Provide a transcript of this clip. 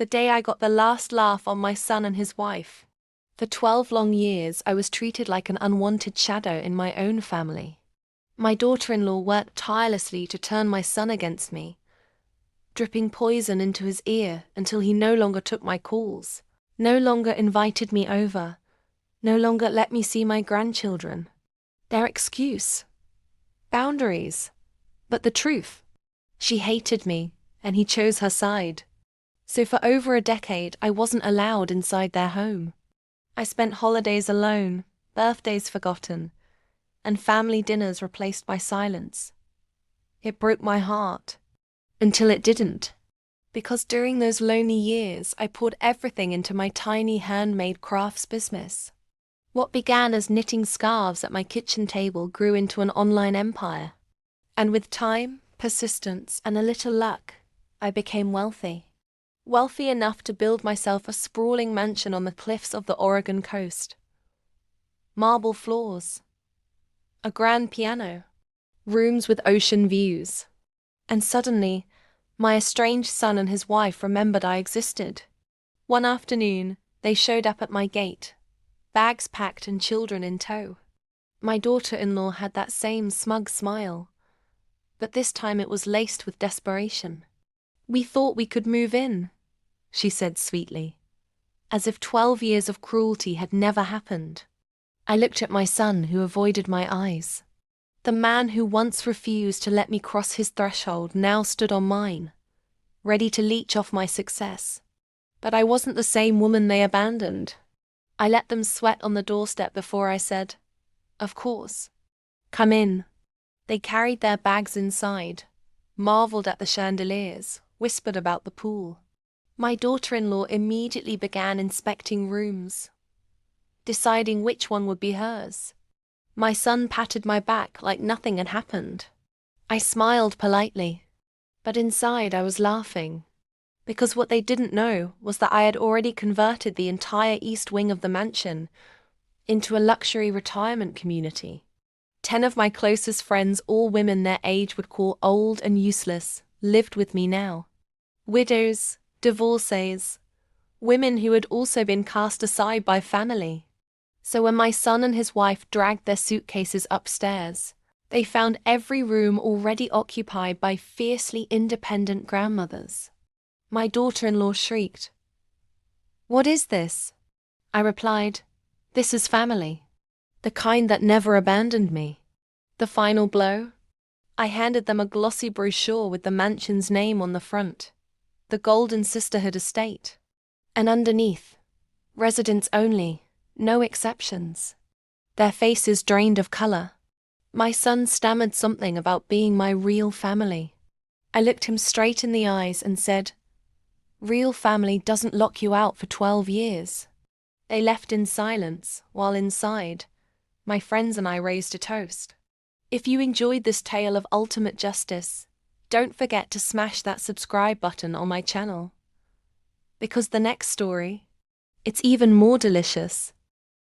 The day I got the last laugh on my son and his wife. For 12 long years, I was treated like an unwanted shadow in my own family. My daughter-in-law worked tirelessly to turn my son against me, dripping poison into his ear until he no longer took my calls, no longer invited me over, no longer let me see my grandchildren. Their excuse. Boundaries. But the truth. She hated me, and he chose her side. So for over a decade, I wasn't allowed inside their home. I spent holidays alone, birthdays forgotten, and family dinners replaced by silence. It broke my heart. Until it didn't. Because during those lonely years, I poured everything into my tiny handmade crafts business. What began as knitting scarves at my kitchen table grew into an online empire. And with time, persistence, and a little luck, I became wealthy. Wealthy enough to build myself a sprawling mansion on the cliffs of the Oregon coast. Marble floors. A grand piano. Rooms with ocean views. And suddenly, my estranged son and his wife remembered I existed. One afternoon, they showed up at my gate, bags packed and children in tow. My daughter-in-law had that same smug smile, but this time it was laced with desperation. "We thought we could move in," she said sweetly, as if 12 years of cruelty had never happened. I looked at my son, who avoided my eyes. The man who once refused to let me cross his threshold now stood on mine, ready to leech off my success. But I wasn't the same woman they abandoned. I let them sweat on the doorstep before I said, "Of course. Come in." They carried their bags inside, marveled at the chandeliers, whispered about the pool. My daughter-in-law immediately began inspecting rooms, deciding which one would be hers. My son patted my back like nothing had happened. I smiled politely, but inside I was laughing, because what they didn't know was that I had already converted the entire east wing of the mansion into a luxury retirement community. 10 of my closest friends, all women their age would call old and useless, lived with me now. Widows, divorcees, women who had also been cast aside by family. So when my son and his wife dragged their suitcases upstairs, they found every room already occupied by fiercely independent grandmothers. My daughter-in-law shrieked, "What is this?" I replied, "This is family. The kind that never abandoned me." The final blow? I handed them a glossy brochure with the mansion's name on the front, the Golden Sisterhood Estate. And underneath, residents only. No exceptions. Their faces drained of color. My son stammered something about being my real family. I looked him straight in the eyes and said, "Real family doesn't lock you out for 12 years. They left in silence, while inside, my friends and I raised a toast. If you enjoyed this tale of ultimate justice, don't forget to smash that subscribe button on my channel. Because the next story, it's even more delicious.